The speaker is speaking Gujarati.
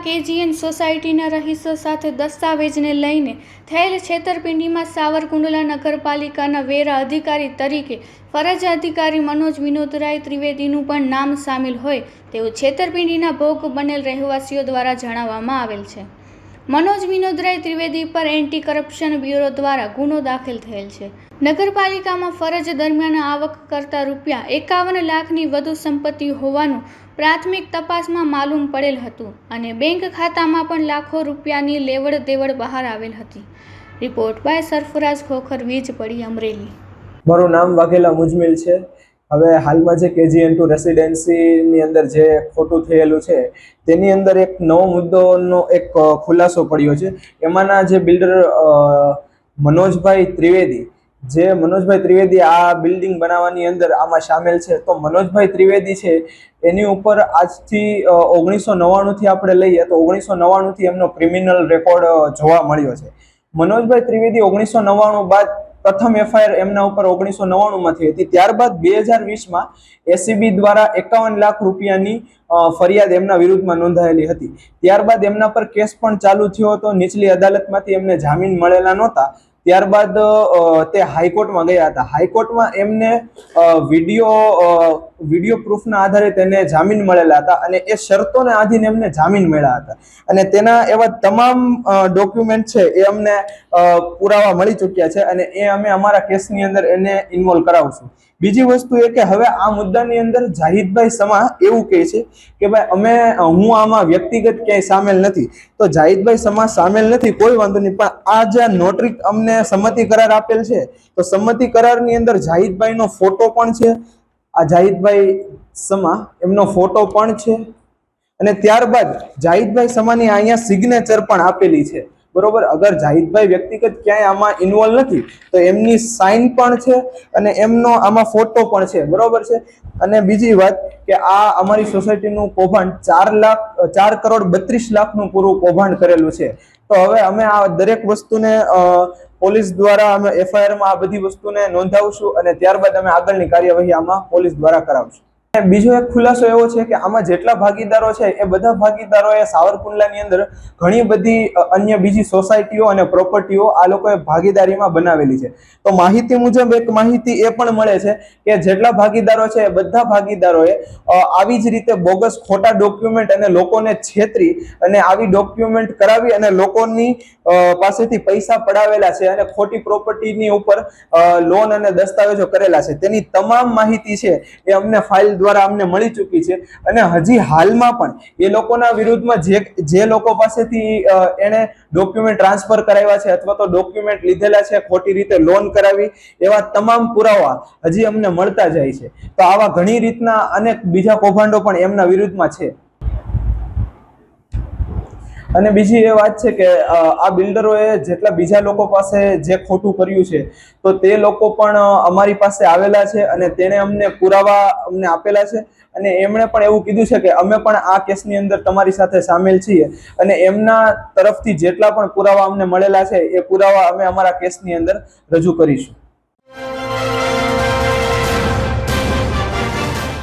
કેજીએન સોસાયટીના રહીશો સાથે દસ્તાવેજને લઈને થયેલ છેતરપિંડીમાં સાવરકુંડલા નગરપાલિકાના વેરા અધિકારી તરીકે ફરજ અધિકારી મનોજ વિનોદરાય ત્રિવેદીનું પણ નામ સામેલ હોય તેવું છેતરપિંડીના ભોગ બનેલ રહેવાસીઓ દ્વારા જણાવવામાં આવેલ છે। મનોજ વિનોદરાય ત્રિવેદી પર એન્ટી કરપ્શન બ્યુરો દ્વારા ગુનો દાખલ થયેલ છે। નગરપાલિકામાં ફરજ દરમિયાન આવક કરતા ₹51 લાખની વધુ સંપત્તિ હોવાનું પ્રાથમિક તપાસમાં માલુમ પડેલ હતું અને બેંક ખાતામાં પણ લાખો રૂપિયાની લેવડ દેવડ બહાર આવેલ હતી। Report by Sarfaraz Khokhar, Vijpadi, Amreli. મારું નામ વાઘેલા મુજમિલ છે। હવે હાલમાં જે KGN2 રેસિડેન્સીની અંદર જે ખોટું થયેલું છે તેની અંદર એક નવો મુદ્દોનો એક ખુલાસો પડ્યો છે। એમાંના જે બિલ્ડર મનોજભાઈ ત્રિવેદી આ બિલ્ડિંગ બનાવવાની અંદર આમાં સામેલ છે। તો મનોજભાઈ ત્રિવેદી છે એની ઉપર આજથી 1999 થી આપણે લઈએ તો 1999 થી એમનો ક્રિમિનલ રેકોર્ડ જોવા મળ્યો છે। મનોજભાઈ ત્રિવેદી 1999 બાદ પ્રથમ FIR એમના ઉપર 1999 માં થઈ હતી। ત્યારબાદ 2020માં SCB દ્વારા 51 લાખ રૂપિયાની ફરિયાદ એમના વિરુદ્ધમાં નોંધાયેલી હતી। ત્યારબાદ એમના પર કેસ પણ ચાલુ થયો હતો। નીચલી અદાલતમાંથી એમને જામીન મળેલા નહોતા। ત્યારબાદ તે હાઈકોર્ટમાં ગયા હતા। હાઈકોર્ટમાં એમને વિડીયો પ્રૂફના આધારે તેને જામીન મળેલા હતા અને એ શરતોને આધીન એમને જામીન મળ્યા હતા અને તેના એવા તમામ ડોક્યુમેન્ટ છે એ અમને પુરાવા મળી ચૂક્યા છે અને એ અમે અમારા કેસની અંદર એને ઇન્વોલ્વ કરાવશું। બીજી વસ્તુ એ કે હવે આ મુદ્દાની અંદર જાહિદભાઈ સમા એવું કહે છે કે ભાઈ હું આમાં વ્યક્તિગત ક્યાંય સામેલ નથી। તો જાહિદભાઈ સમા સામેલ નથી, કોઈ વાંધો નહીં, પણ આ જે નોટરી અમને સંમતિ કરાર આપેલ છે તો સંમતિ કરારની અંદર જાહિદભાઈનો ફોટો પણ છે। આ જાહિદભાઈ સમા એમનો ફોટો પણ છે અને ત્યારબાદ જાહિદભાઈ સમાની અહીંયા સિગ્નેચર પણ આપેલી છે, બરોબર। અગર જાહિદભાઈ વ્યક્તિગત ક્યાંય આમાં ઇન્વોલ્વ નથી તો એમની સાઇન પણ છે અને એમનો આમાં ફોટો પણ છે, બરોબર છે। અને બીજી વાત કે આ અમારી સોસાયટીનું કૌભાંડ 4,32,00,000નું પૂરું કૌભાંડ કરેલું છે। તો હવે અમે આ દરેક વસ્તુને પોલીસ દ્વારા અમે FIR માં આ બધી વસ્તુને નોંધાવશું અને ત્યારબાદ અમે આગળની કાર્યવાહી આમાં પોલીસ દ્વારા કરાવશું। બીજો એક ખુલાસો એવો છે કે આમાં જેટલા ભાગીદારો છે એ બધા ભાગીદારોએ સાવરકુંડલાની અંદર ઘણી બધી અન્ય બીજી સોસાયટીઓ અને પ્રોપર્ટીઓ આ લોકોએ ભાગીદારીમાં બનાવેલી છે। તો માહિતી મુજબ એક માહિતી એ પણ મળે છે કે જેટલા ભાગીદારો છે એ બધા ભાગીદારોએ આવી જ રીતે બોગસ ખોટા ડોક્યુમેન્ટ અને લોકોને છેતરી અને આવી ડોક્યુમેન્ટ કરાવી અને લોકોની પાસેથી પૈસા પડાવેલા છે અને ખોટી પ્રોપર્ટીની ઉપર લોન અને દસ્તાવેજો કરેલા છે। તેની તમામ માહિતી છે એ અમને ફાઇલ દ્વારા અમને મળી ચૂકી છે અને હજી હાલમાં પણ એ લોકોના વિરુદ્ધમાં જે લોકો પાસેથી એને ડોક્યુમેન્ટ ટ્રાન્સફર કરાવ્યા છે અથવા તો ડોક્યુમેન્ટ લીધેલા છે, ખોટી રીતે લોન કરાવી, એવા તમામ પુરાવા હજી અમને મળતા જાય છે। તો આવા ઘણી રીતના અનેક બીજા કૌભાંડો પણ એમના વિરુદ્ધમાં છે। અને બીજી એ વાત છે કે આ બિલ્ડરોએ જેટલા બીજા લોકો પાસે જે ખોટું કર્યું છે તો તે લોકો પણ અમારી પાસે આવેલા છે અને તેણે અમને પુરાવા અમને આપેલા છે અને એમણે પણ એવું કીધું છે કે અમે પણ આ કેસની અંદર તમારી સાથે સામેલ છીએ અને એમના તરફથી જેટલા પણ પુરાવા અમને મળેલા છે એ પુરાવા અમે અમારા કેસની અંદર રજૂ કરીશું।